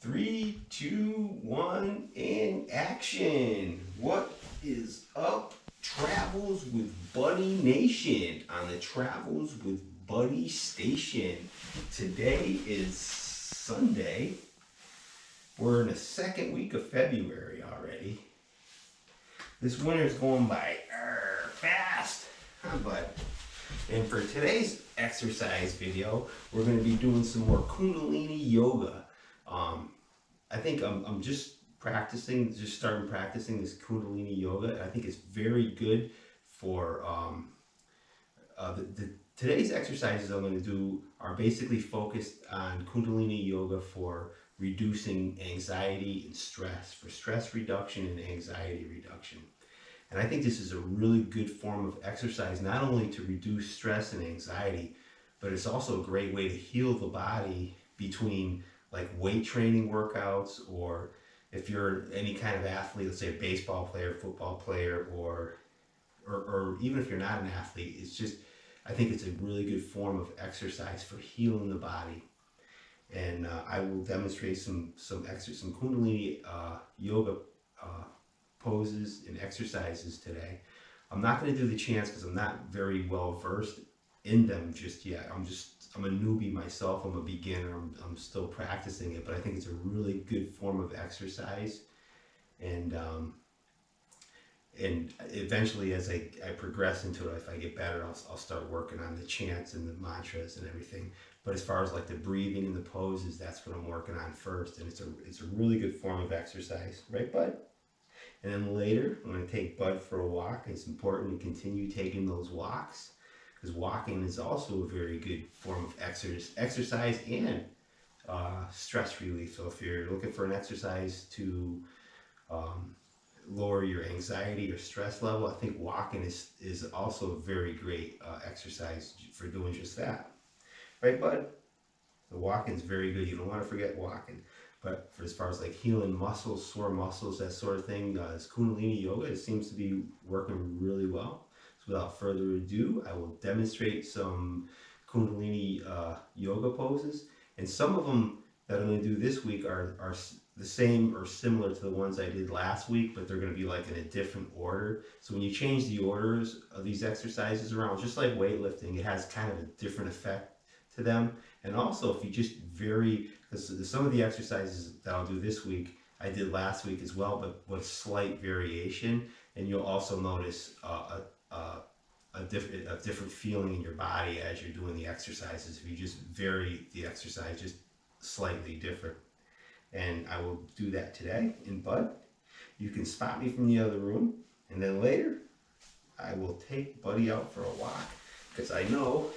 Three, two, one, and action. What is up, Travels with Buddy Nation on the Travels with Buddy Station? Today is Sunday. We're in the second week of February already. This winter's going by fast, huh, bud? And for today's exercise video, we're going to be doing some more Kundalini yoga. I think I'm just starting practicing this Kundalini yoga. I think it's very good for today's exercises I'm going to do are basically focused on Kundalini yoga for reducing anxiety and stress, for stress reduction and anxiety reduction. And I think this is a really good form of exercise, not only to reduce stress and anxiety, but it's also a great way to heal the body between like weight training workouts, or if you're any kind of athlete, let's say a baseball player, football player, or even if you're not an athlete, it's just, I think it's a really good form of exercise for healing the body. And I will demonstrate some Kundalini yoga poses and exercises today. I'm not going to do the chants because I'm not very well versed in them just yet. I'm a newbie myself. I'm a beginner. I'm still practicing it, but I think it's a really good form of exercise. And eventually, as I progress into it, if I get better, I'll start working on the chants and the mantras and everything. But as far as like the breathing and the poses, that's what I'm working on first. And it's a really good form of exercise, right, bud? And then later, I'm going to take Bud for a walk. It's important to continue taking those walks, because walking is also a very good form of exercise and stress relief. So if you're looking for an exercise to lower your anxiety or stress level, I think walking is also a very great exercise for doing just that. Right, bud? The walking is very good. You don't want to forget walking. But for as far as like healing muscles, sore muscles, that sort of thing, this Kundalini yoga, it seems to be working really well. So without further ado, I will demonstrate some Kundalini yoga poses. And some of them that I'm going to do this week are the same or similar to the ones I did last week, but they're going to be like in a different order. So when you change the orders of these exercises around, just like weightlifting, it has kind of a different effect to them. And also if you just vary, because some of the exercises that I'll do this week I did last week as well, but with slight variation, and you'll also notice a different feeling in your body as you're doing the exercises if you just vary the exercise just slightly different. And I will do that today. And Bud, you can spot me from the other room, and then later I will take Buddy out for a walk, because I know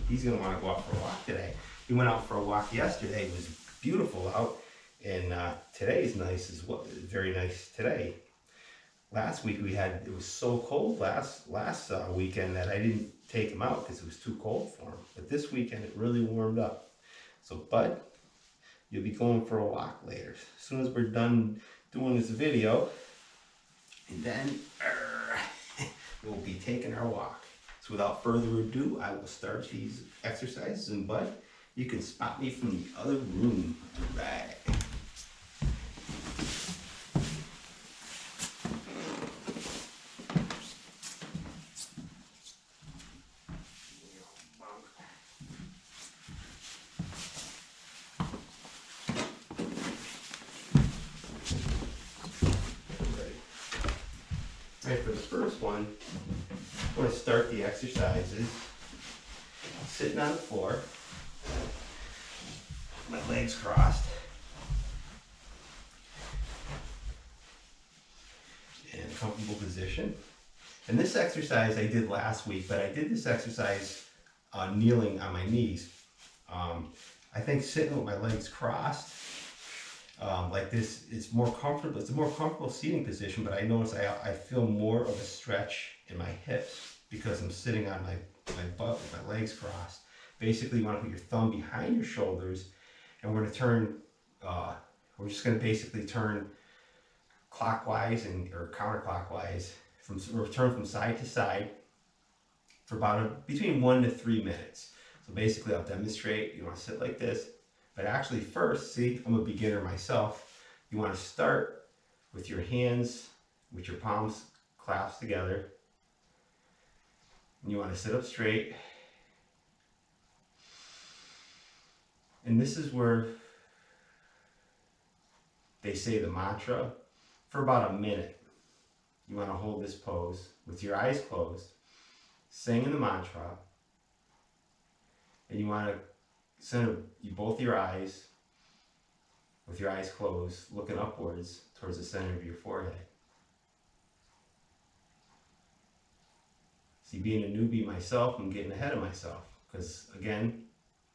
he's going to want to go out for a walk today. He went out for a walk yesterday. It was beautiful out, and today is nice as well. Very nice today. Last week it was so cold last weekend that I didn't take him out because it was too cold for him. But this weekend it really warmed up. So Bud, you'll be going for a walk later. As soon as we're done doing this video, and then we'll be taking our walk. So without further ado, I will start these exercises, and Bud, you can spot me from the other room. All right. Right, for the first one, I'm going to start the exercises sitting on the floor, my legs crossed, in a comfortable position. And this exercise I did last week, but I did this exercise kneeling on my knees. I think sitting with my legs crossed like this, it's more comfortable. It's a more comfortable seating position, but I notice I feel more of a stretch in my hips because I'm sitting on my butt with my legs crossed. Basically, you want to put your thumb behind your shoulders, and we're going to turn. We're just going to basically turn clockwise or counterclockwise. We'll turn from side to side for about between 1 to 3 minutes. So basically, I'll demonstrate. You want to sit like this. But actually first, see, I'm a beginner myself. You want to start with your hands, with your palms clasped together. And you want to sit up straight. And this is where they say the mantra for about a minute. You want to hold this pose with your eyes closed, saying the mantra, and you want to center both your eyes with your eyes closed, looking upwards towards the center of your forehead. See, being a newbie myself, I'm getting ahead of myself because, again,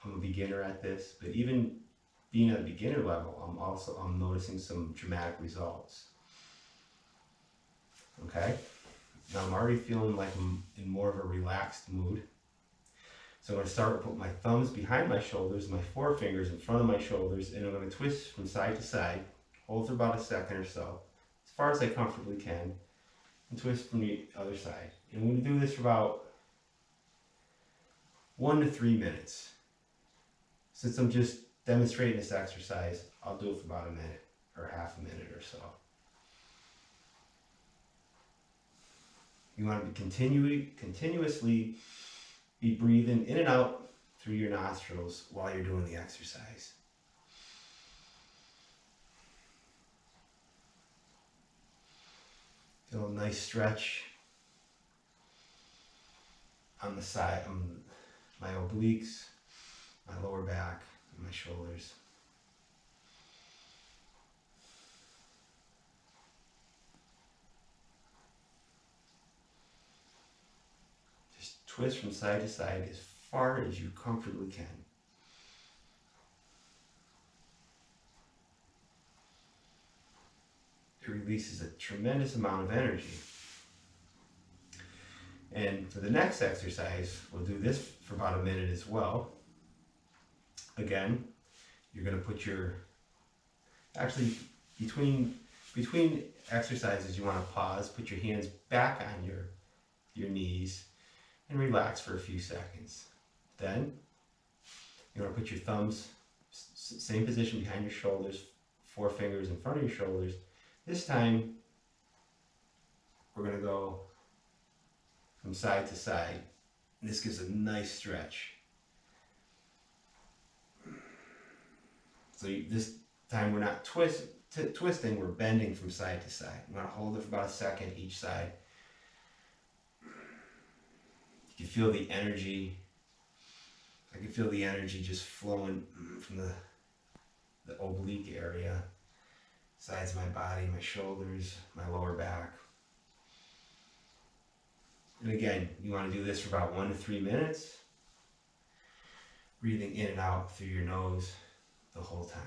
I'm a beginner at this, but even being at a beginner level, I'm noticing some dramatic results. Okay? Now I'm already feeling like I'm in more of a relaxed mood. So I'm going to start with put my thumbs behind my shoulders, my forefingers in front of my shoulders, and I'm going to twist from side to side, hold for about a second or so, as far as I comfortably can, and twist from the other side. And I'm going to do this for about 1 to 3 minutes. Since I'm just demonstrating this exercise, I'll do it for about a minute or half a minute or so. You want to be continuously be breathing in and out through your nostrils while you're doing the exercise. Feel a nice stretch on the side, on my obliques, my lower back, and my shoulders. Just twist from side to side as far as you comfortably can. It releases a tremendous amount of energy. And for the next exercise, we'll do this for about a minute as well. Again, you're going to put your, actually between exercises you want to pause, put your hands back on your knees and relax for a few seconds. Then you want to put your thumbs, same position behind your shoulders, 4 fingers in front of your shoulders. This time we're going to go from side to side. This gives a nice stretch. So this time we're not twisting, we're bending from side to side. I'm going to hold it for about a second each side. You can feel the energy. I can feel the energy just flowing from the oblique area, sides of my body, my shoulders, my lower back. And again, you want to do this for about 1 to 3 minutes, breathing in and out through your nose the whole time.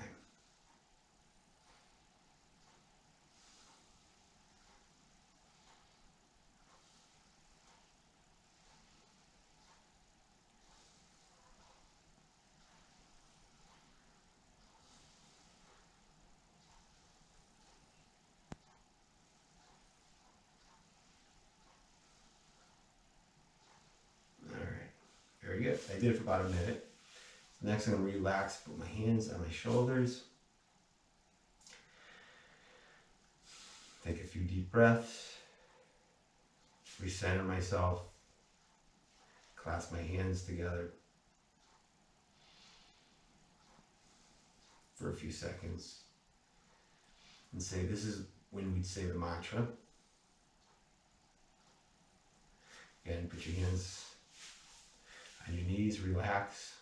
All right, very good. I did it for about a minute. So next I'm going to relax, put my hands on my shoulders. Take a few deep breaths. Recenter myself. Clasp my hands together for a few seconds. And say, this is when we'd say the mantra. Again, put your hands on your knees, relax.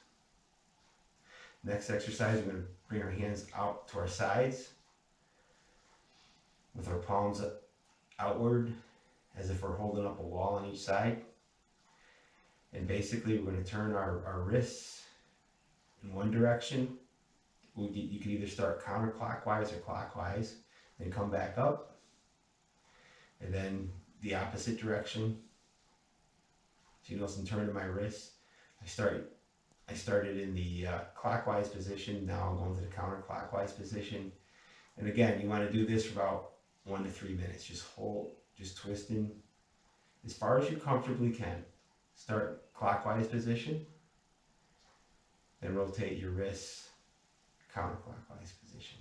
Next exercise, we're going to bring our hands out to our sides with our palms outward as if we're holding up a wall on each side. And basically we're going to turn our wrists in one direction. You can either start counterclockwise or clockwise, then come back up, and then the opposite direction. So you notice I'm turning my wrists. I started in the clockwise position, now I'm going to the counterclockwise position. And again, you want to do this for about 1 to 3 minutes. Just twisting as far as you comfortably can. Start clockwise position, then rotate your wrists counterclockwise position.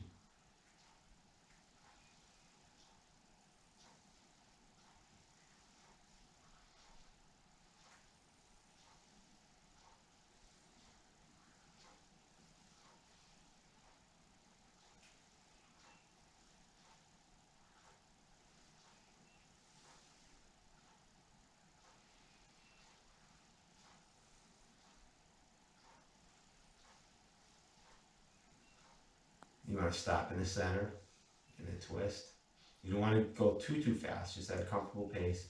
You want to stop in the center and then twist. You don't want to go too fast, just at a comfortable pace.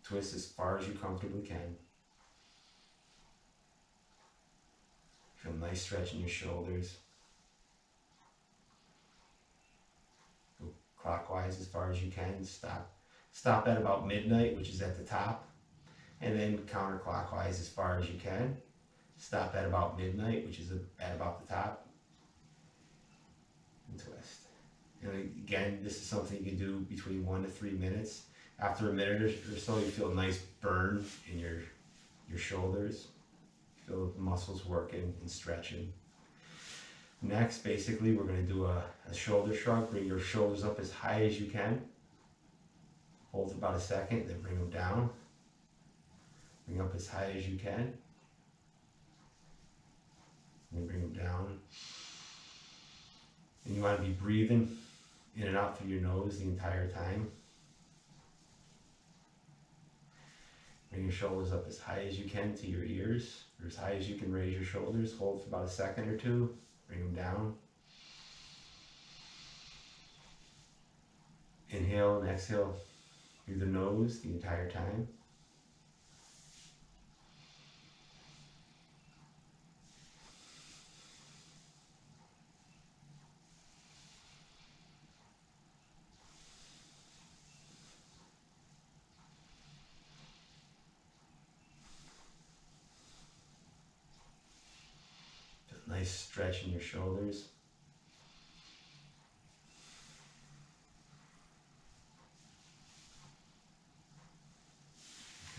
Twist as far as you comfortably can. Feel a nice stretch in your shoulders. Go clockwise as far as you can. Stop at about midnight, which is at the top. And then counterclockwise as far as you can. Stop at about midnight, which is at about the top. And twist. And again, this is something you can do between 1 to 3 minutes. After a minute or so, you feel a nice burn in your shoulders. You feel the muscles working and stretching. Next, basically, we're going to do a shoulder shrug. Bring your shoulders up as high as you can. Hold for about a second, then bring them down. Bring up as high as you can. And then bring them down. And you want to be breathing in and out through your nose the entire time. Bring your shoulders up as high as you can to your ears, or as high as you can raise your shoulders. Hold for about a second or two. Bring them down. Inhale and exhale through the nose the entire time. Nice stretch in your shoulders.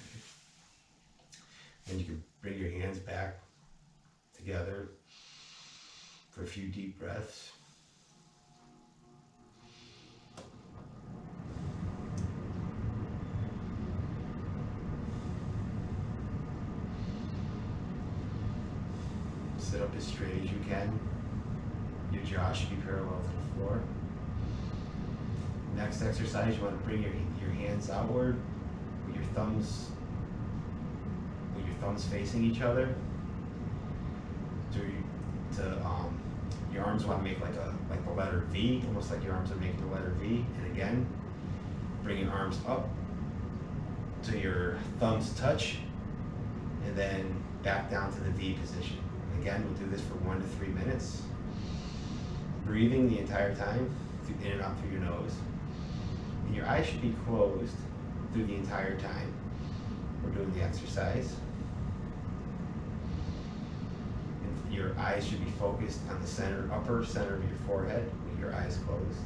Okay. And you can bring your hands back together for a few deep breaths. Sit up as straight as you can. Your jaw should be parallel to the floor. Next exercise, you want to bring your hands outward with your thumbs facing each other. Your arms want to make like the letter V, almost like your arms are making the letter V. And again, bring your arms up so your thumbs touch, and then back down to the V position. Again, we'll do this for 1 to 3 minutes. Breathing the entire time, in and out through your nose. And your eyes should be closed through the entire time we're doing the exercise. And your eyes should be focused on the upper center of your forehead with your eyes closed.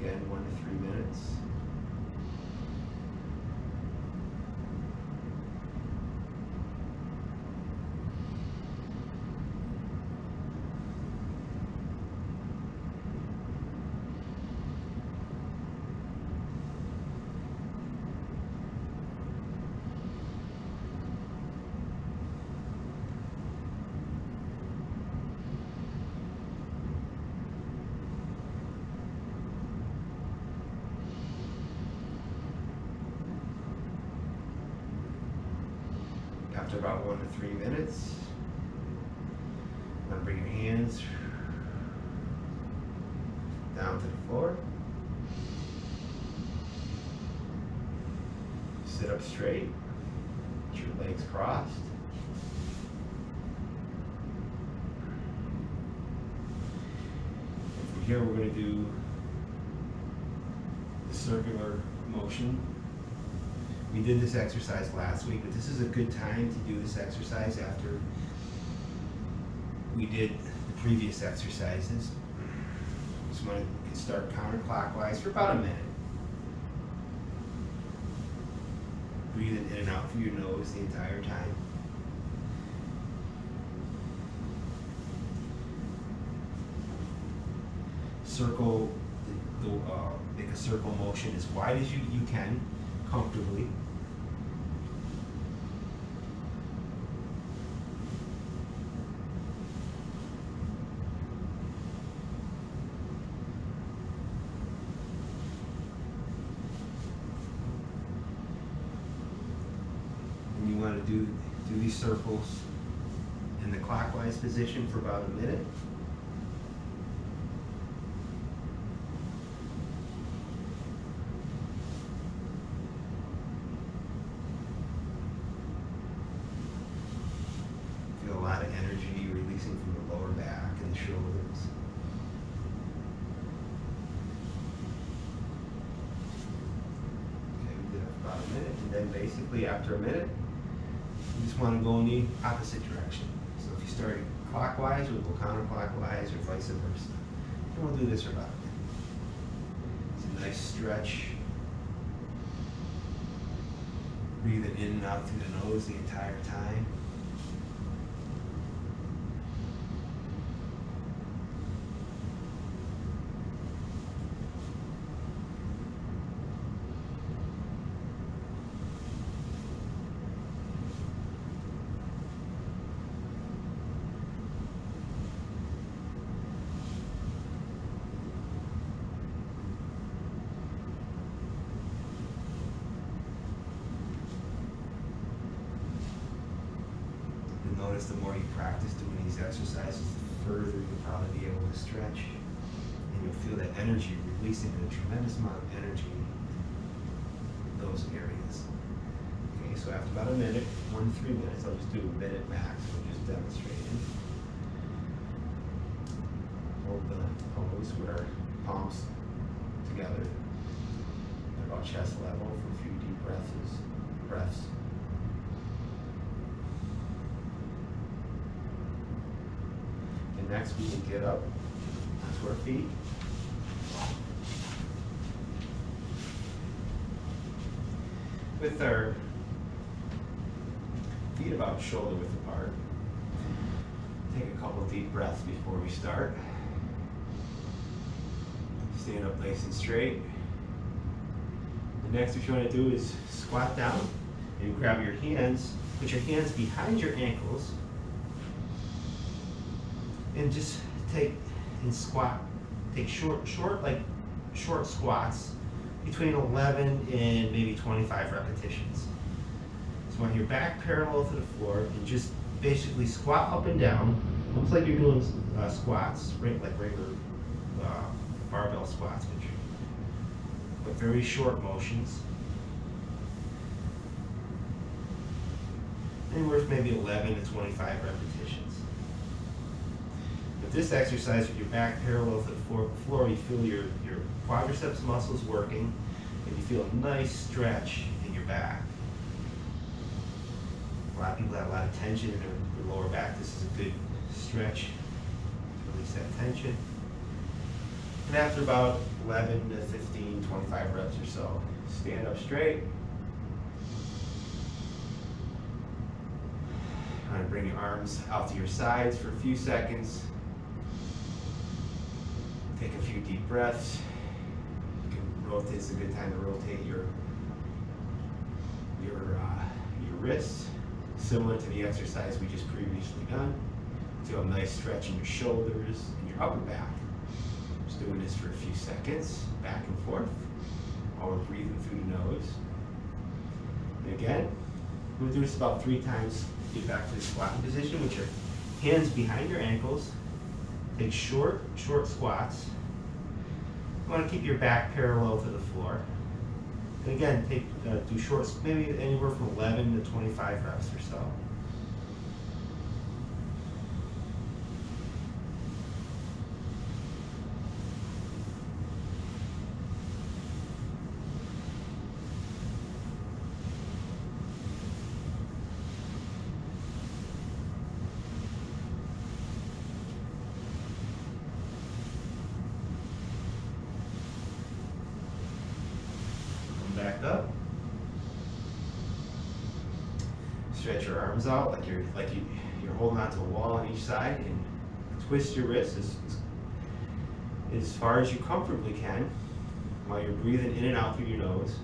Again, 1 to 3 minutes. After about 1 to 3 minutes, I'm going to bring your hands down to the floor. Sit up straight, with your legs crossed. And from here we're going to do the circular motion. We did this exercise last week, but this is a good time to do this exercise after we did the previous exercises. So just want to start counterclockwise for about a minute. Breathing in and out through your nose the entire time. Circle, make a circle motion as wide as you can, comfortably. And you want to do these circles in the clockwise position for about a minute. Feel a lot of energy releasing from the lower back and the shoulders. Okay, we did it for about a minute, and then basically after a minute, you just want to go in the opposite direction. So if you start clockwise, we'll go counterclockwise or vice versa. And we'll do this for about a minute. It's a nice stretch. Breathing in and out through the nose the entire time. Notice the more you practice doing these exercises, the further you'll probably be able to stretch. And you'll feel that energy releasing a tremendous amount of energy in those areas. Okay, so after about a minute, 1 to 3 minutes, I'll just do a minute max, we'll just demonstrate it. Hold the pose with our palms together at about chest level for a few deep breaths. Next, we can get up onto our feet. With our feet about shoulder width apart. Take a couple deep breaths before we start. Stand up nice and straight. The next what you want to do is squat down and grab your hands, put your hands behind your ankles, and just take short squats between 11 and maybe 25 repetitions. So on your back parallel to the floor, and just basically squat up and down, almost like you're doing squats, right? Like regular barbell squats, but very short motions. Anywhere from maybe 11 to 25 repetitions. This exercise with your back parallel to the floor, you feel your quadriceps muscles working, and you feel a nice stretch in your back. A lot of people have a lot of tension in their lower back. This is a good stretch to release that tension. And after about 11 to 15, 25 reps or so, stand up straight. Kind of bring your arms out to your sides for a few seconds. Take a few deep breaths. You can rotate. It's a good time to rotate your wrists, similar to the exercise we just previously done. Feel a nice stretch in your shoulders and your upper back. Just doing this for a few seconds, back and forth, while we're breathing through the nose. And again, we'll do this about 3 times. Get back to the squatting position with your hands behind your ankles. Take short squats. You want to keep your back parallel to the floor. And again, do shorts, maybe anywhere from 11 to 25 reps or so. back up. Stretch your arms out like you're holding onto a wall on each side, and twist your wrists as far as you comfortably can while you're breathing in and out through your nose.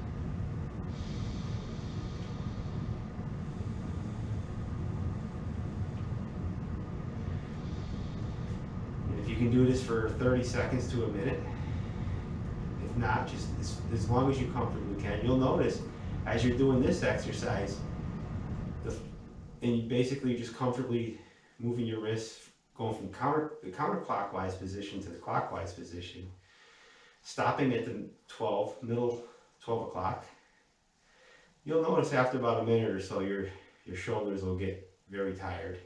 And if you can do this for 30 seconds to a minute, if not, just as long as you comfortably can, you'll notice as you're doing this exercise, and you basically just comfortably moving your wrists, going from the counterclockwise position to the clockwise position, stopping at the middle 12 o'clock. You'll notice after about a minute or so, your shoulders will get very tired.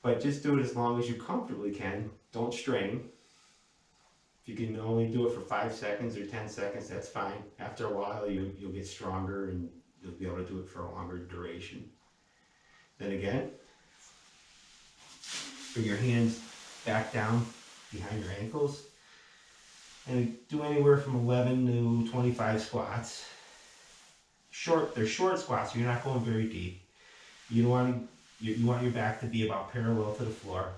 But just do it as long as you comfortably can. Don't strain. If you can only do it for 5 seconds or 10 seconds, that's fine. After a while, you'll get stronger and you'll be able to do it for a longer duration. Then again, bring your hands back down behind your ankles and do anywhere from 11 to 25 squats. They're short squats, so you're not going very deep. You want your back to be about parallel to the floor.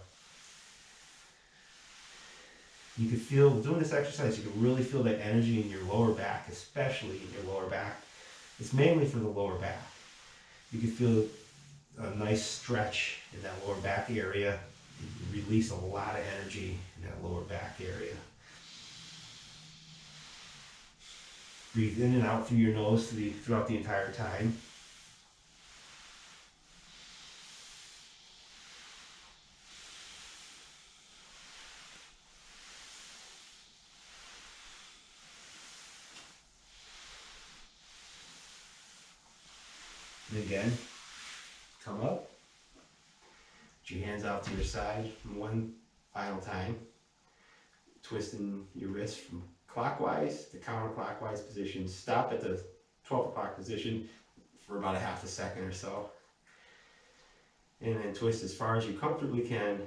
You can feel, doing this exercise, you can really feel that energy in your lower back, especially in your lower back. It's mainly for the lower back. You can feel a nice stretch in that lower back area. You release a lot of energy in that lower back area. Breathe in and out through your nose throughout the entire time. And again, come up, put your hands out to your side one final time, twisting your wrists from clockwise to counterclockwise position. Stop at the 12 o'clock position for about a half a second or so, and then twist as far as you comfortably can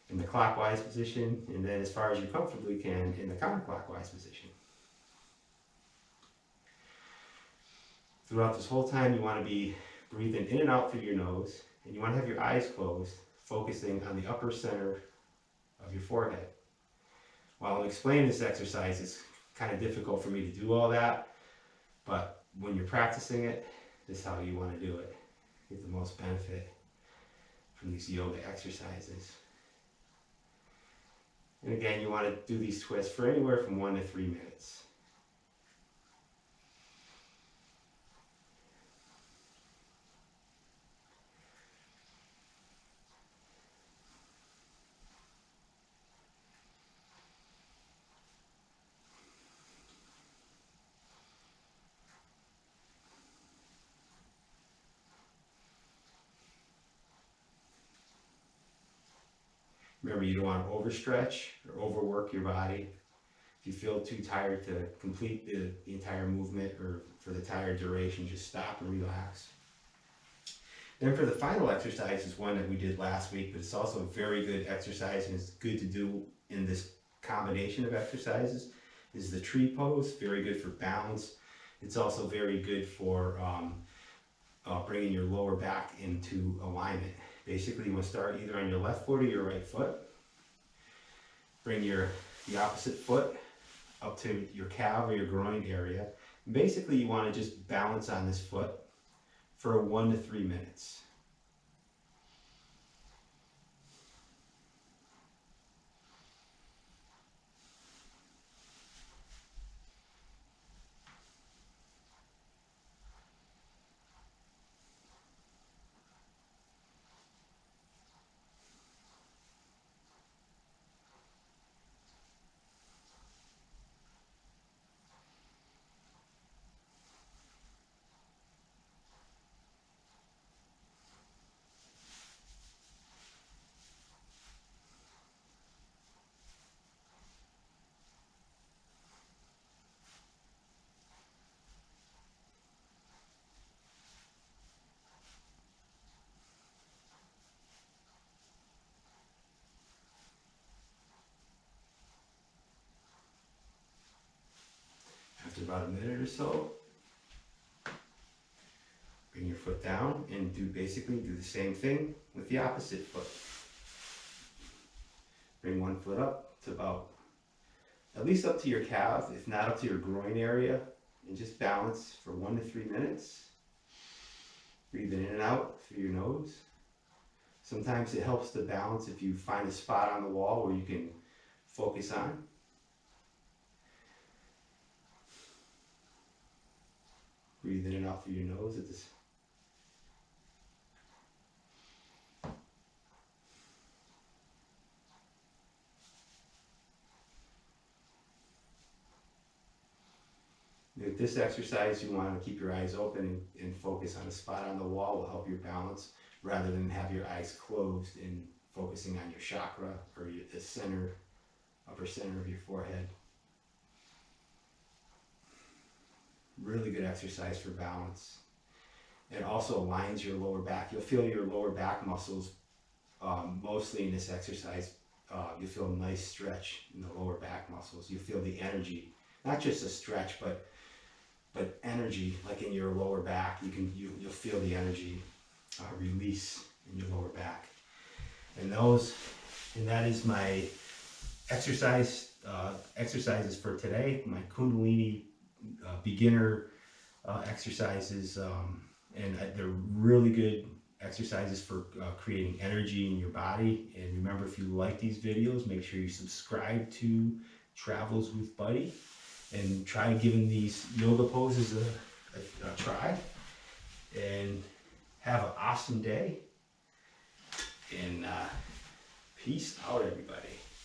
in the clockwise position, and then as far as you comfortably can in the counterclockwise position. Throughout this whole time, you want to be breathing in and out through your nose, and you want to have your eyes closed, focusing on the upper center of your forehead. While I'm explaining this exercise, it's kind of difficult for me to do all that, but when you're practicing it, this is how you want to do it. Get the most benefit from these yoga exercises. And again, you want to do these twists for anywhere from 1 to 3 minutes. Remember, you don't want to overstretch or overwork your body. If you feel too tired to complete the entire movement or for the entire duration, just stop and relax. Then for the final exercise is one that we did last week, but it's also a very good exercise and it's good to do in this combination of exercises, is the tree pose. Very good for balance. It's also very good for bringing your lower back into alignment. Basically, you want to start either on your left foot or your right foot. Bring the opposite foot up to your calf or your groin area. Basically, you want to just balance on this foot for 1 to 3 minutes. about a minute or so. Bring your foot down and basically do the same thing with the opposite foot. Bring one foot up to about, at least up to your calf, if not up to your groin area, and just balance for 1 to 3 minutes. Breathing in and out through your nose. Sometimes it helps to balance if you find a spot on the wall where you can focus on. Breathe in and out through your nose at this. With this exercise, you want to keep your eyes open and focus on a spot on the wall. Will help your balance rather than have your eyes closed and focusing on your chakra or the center, upper center of your forehead. Really good exercise for balance. It also aligns your lower back. You'll feel your lower back muscles mostly in this exercise. You feel a nice stretch in the lower back muscles. You feel the energy, not just a stretch, but energy, like in your lower back. You'll feel the energy release in your lower back. And that is my exercises for today. My Kundalini beginner exercises, and they're really good exercises for creating energy in your body. And remember, if you like these videos, make sure you subscribe to Travels with Buddy and try giving these yoga poses a try. And have an awesome day. And peace out, everybody.